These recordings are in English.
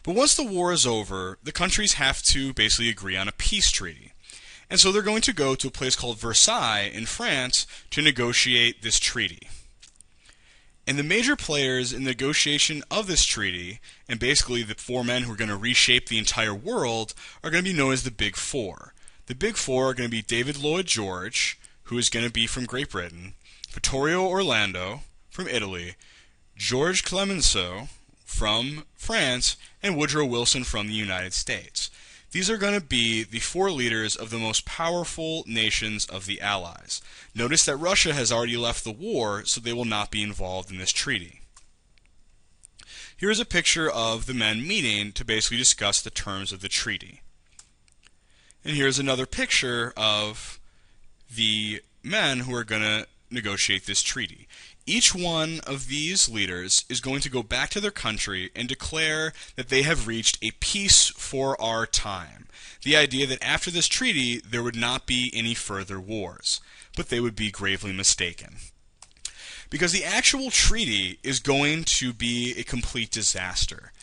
But once the war is over, the countries have to basically agree on a peace treaty. And so they're going to go to a place called Versailles in France to negotiate this treaty. And the major players in the negotiation of this treaty, and basically the four men who are going to reshape the entire world, are going to be known as the Big Four. The Big Four are going to be David Lloyd George, who is going to be from Great Britain, Vittorio Orlando from Italy, George Clemenceau from France, and Woodrow Wilson from the United States. These are going to be the four leaders of the most powerful nations of the Allies. Notice that Russia has already left the war, so they will not be involved in this treaty. Here is a picture of the men meeting to basically discuss the terms of the treaty. And here's another picture of the men who are going to negotiate this treaty. Each one of these leaders is going to go back to their country and declare that they have reached a peace for our time. The idea that after this treaty there would not be any further wars. But they would be gravely mistaken. Because the actual treaty is going to be a complete disaster.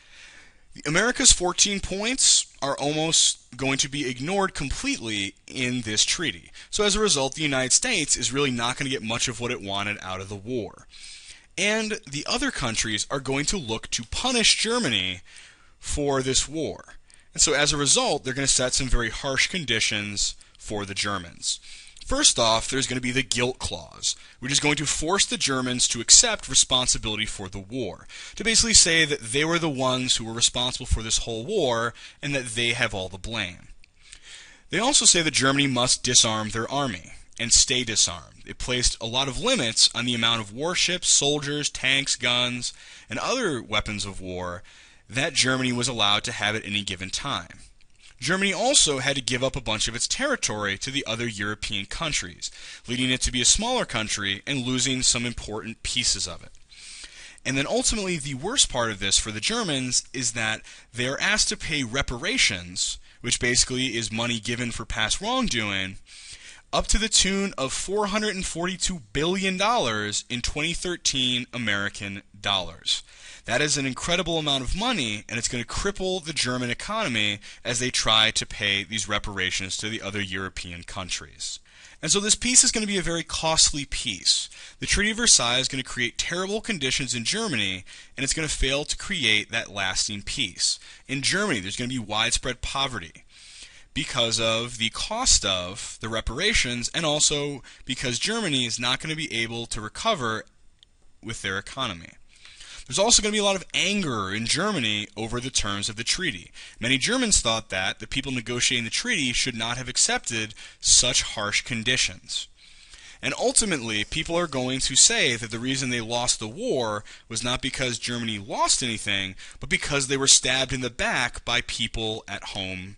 America's 14 points are almost going to be ignored completely in this treaty. So as a result, the United States is really not going to get much of what it wanted out of the war. And the other countries are going to look to punish Germany for this war. And so as a result, they're going to set some very harsh conditions for the Germans. First off, there's going to be the guilt clause, which is going to force the Germans to accept responsibility for the war, to basically say that they were the ones who were responsible for this whole war and that they have all the blame. They also say that Germany must disarm their army and stay disarmed. It placed a lot of limits on the amount of warships, soldiers, tanks, guns, and other weapons of war that Germany was allowed to have at any given time. Germany also had to give up a bunch of its territory to the other European countries, leading it to be a smaller country and losing some important pieces of it. And then ultimately, the worst part of this for the Germans is that they are asked to pay reparations, which basically is money given for past wrongdoing, up to the tune of $442 billion in 2013 American dollars. That is an incredible amount of money, and it's going to cripple the German economy as they try to pay these reparations to the other European countries. And so this peace is going to be a very costly peace. The Treaty of Versailles is going to create terrible conditions in Germany, and it's going to fail to create that lasting peace. In Germany, there's going to be widespread poverty because of the cost of the reparations, and also because Germany is not going to be able to recover with their economy. There's also going to be a lot of anger in Germany over the terms of the treaty. Many Germans thought that the people negotiating the treaty should not have accepted such harsh conditions. And ultimately, people are going to say that the reason they lost the war was not because Germany lost anything, but because they were stabbed in the back by people at home,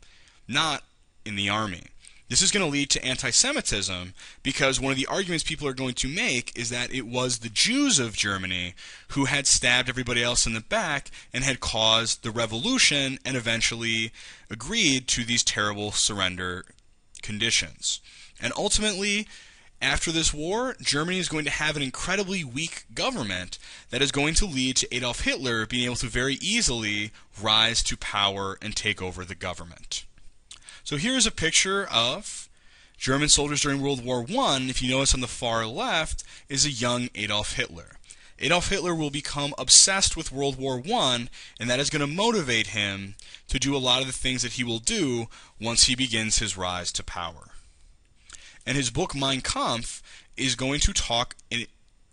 not in the army. This is going to lead to anti-Semitism because one of the arguments people are going to make is that it was the Jews of Germany who had stabbed everybody else in the back and had caused the revolution and eventually agreed to these terrible surrender conditions. And ultimately, after this war, Germany is going to have an incredibly weak government that is going to lead to Adolf Hitler being able to very easily rise to power and take over the government. So here's a picture of German soldiers during World War I. If you notice on the far left is a young Adolf Hitler. Adolf Hitler will become obsessed with World War I, and that is going to motivate him to do a lot of the things that he will do once he begins his rise to power. And his book Mein Kampf is going to talk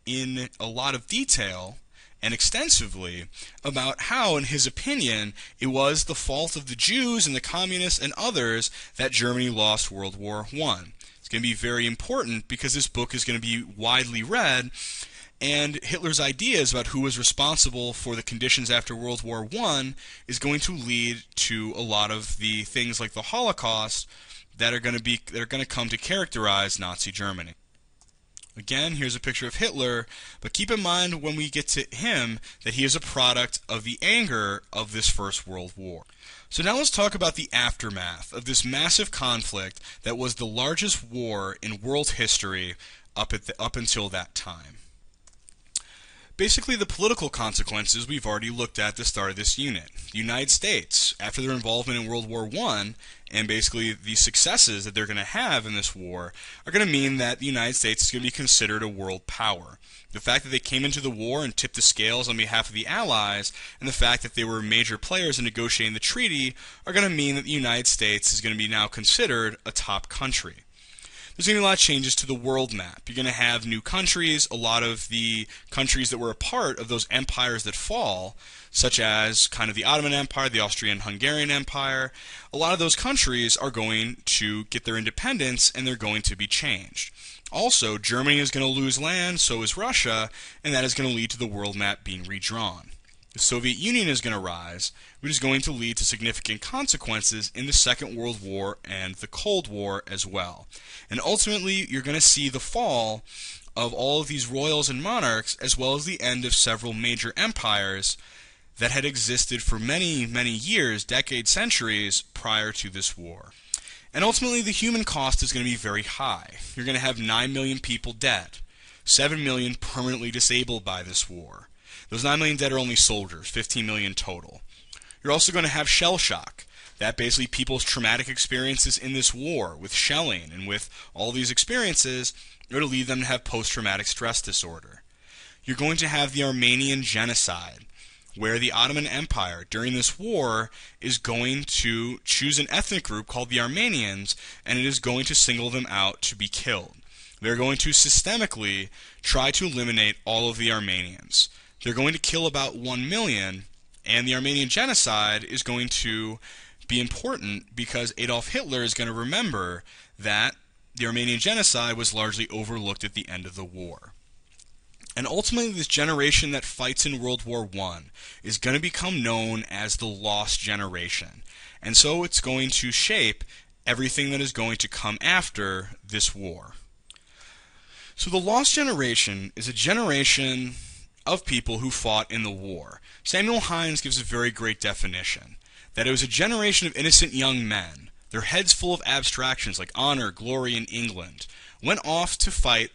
in a lot of detail and extensively about how, in his opinion, it was the fault of the Jews and the communists and others that Germany lost World War I. It's going to be very important because this book is going to be widely read, and Hitler's ideas about who was responsible for the conditions after World War I is going to lead to a lot of the things like the Holocaust that are going to come to characterize Nazi Germany. Again, here's a picture of Hitler, but keep in mind when we get to him that he is a product of the anger of this First World War. So now let's talk about the aftermath of this massive conflict that was the largest war in world history up until that time. Basically, the political consequences we've already looked at the start of this unit. The United States, after their involvement in World War I, and basically the successes that they're going to have in this war, are going to mean that the United States is going to be considered a world power. The fact that they came into the war and tipped the scales on behalf of the Allies, and the fact that they were major players in negotiating the treaty, are going to mean that the United States is going to be now considered a top country. There's going to be a lot of changes to the world map. You're going to have new countries. A lot of the countries that were a part of those empires that fall, such as kind of the Ottoman Empire, the Austrian-Hungarian Empire, a lot of those countries are going to get their independence and they're going to be changed. Also, Germany is going to lose land, so is Russia, and that is going to lead to the world map being redrawn. The Soviet Union is going to rise, which is going to lead to significant consequences in the Second World War and the Cold War as well. And ultimately, you're going to see the fall of all of these royals and monarchs, as well as the end of several major empires that had existed for many, many years, decades, centuries prior to this war. And ultimately, the human cost is going to be very high. You're going to have 9 million people dead, 7 million permanently disabled by this war. Those 9 million dead are only soldiers, 15 million total. You're also going to have shell shock. That basically people's traumatic experiences in this war with shelling and with all these experiences are going to lead them to have post-traumatic stress disorder. You're going to have the Armenian genocide, where the Ottoman Empire during this war is going to choose an ethnic group called the Armenians, and it is going to single them out to be killed. They're going to systemically try to eliminate all of the Armenians. They're going to kill about 1 million, and the Armenian genocide is going to be important because Adolf Hitler is going to remember that the Armenian genocide was largely overlooked at the end of the war. And ultimately, this generation that fights in World War I is going to become known as the Lost Generation. And so it's going to shape everything that is going to come after this war. So the Lost Generation is a generation of people who fought in the war. Samuel Hynes gives a very great definition, that it was a generation of innocent young men, their heads full of abstractions like honor, glory, and England, went off to fight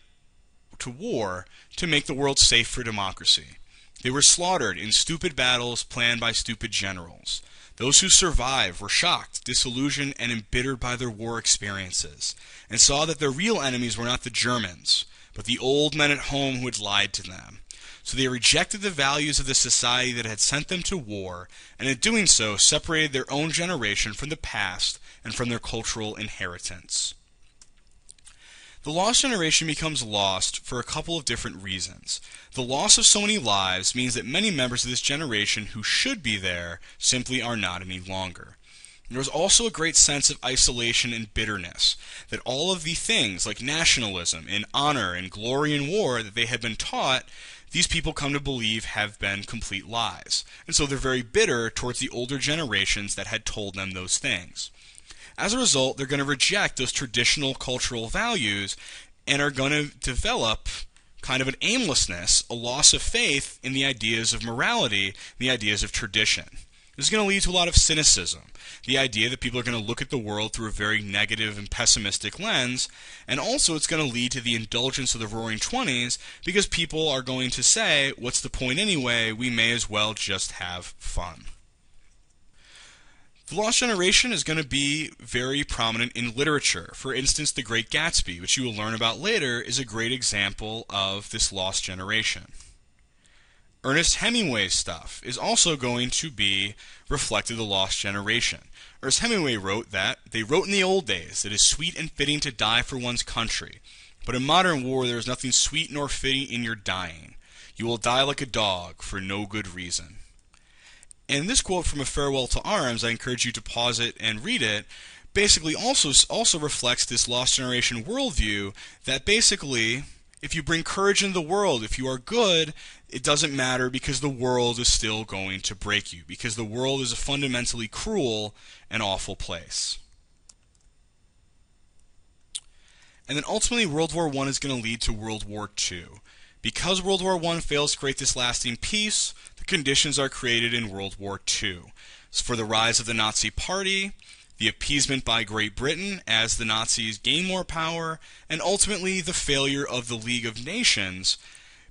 to war to make the world safe for democracy. They were slaughtered in stupid battles planned by stupid generals. Those who survived were shocked, disillusioned, and embittered by their war experiences, and saw that their real enemies were not the Germans, but the old men at home who had lied to them. So they rejected the values of the society that had sent them to war, and in doing so separated their own generation from the past and from their cultural inheritance. The Lost Generation becomes lost for a couple of different reasons. The loss of so many lives means that many members of this generation who should be there simply are not any longer. There was also a great sense of isolation and bitterness, that all of the things like nationalism and honor and glory in war that they had been taught, these people come to believe have been complete lies. And so they're very bitter towards the older generations that had told them those things. As a result, they're going to reject those traditional cultural values and are going to develop kind of an aimlessness, a loss of faith in the ideas of morality, the ideas of tradition. This is going to lead to a lot of cynicism, the idea that people are going to look at the world through a very negative and pessimistic lens, and also it's going to lead to the indulgence of the Roaring Twenties because people are going to say, what's the point anyway, we may as well just have fun. The Lost Generation is going to be very prominent in literature. For instance, The Great Gatsby, which you will learn about later, is a great example of this Lost Generation. Ernest Hemingway's stuff is also going to be reflected in the Lost Generation. Ernest Hemingway wrote that, "They wrote in the old days, it is sweet and fitting to die for one's country. But in modern war there is nothing sweet nor fitting in your dying. You will die like a dog for no good reason." And this quote from A Farewell to Arms, I encourage you to pause it and read it, basically also reflects this Lost Generation worldview that basically, if you bring courage into the world, if you are good, it doesn't matter because the world is still going to break you, because the world is a fundamentally cruel and awful place. And then ultimately World War I is going to lead to World War II. Because World War I fails to create this lasting peace, the conditions are created in World War II. It's for the rise of the Nazi Party, the appeasement by Great Britain as the Nazis gain more power, and ultimately the failure of the League of Nations,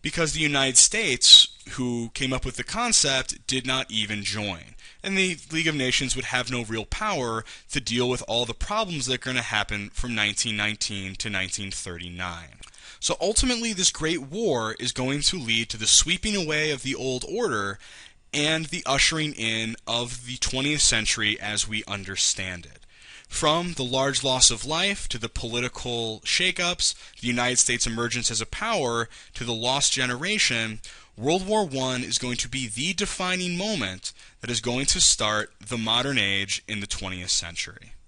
because the United States, who came up with the concept, did not even join. And the League of Nations would have no real power to deal with all the problems that are going to happen from 1919 to 1939. So ultimately, this Great War is going to lead to the sweeping away of the old order and the ushering in of the 20th century as we understand it. From the large loss of life to the political shakeups, the United States' emergence as a power to the lost generation, World War I is going to be the defining moment that is going to start the modern age in the 20th century.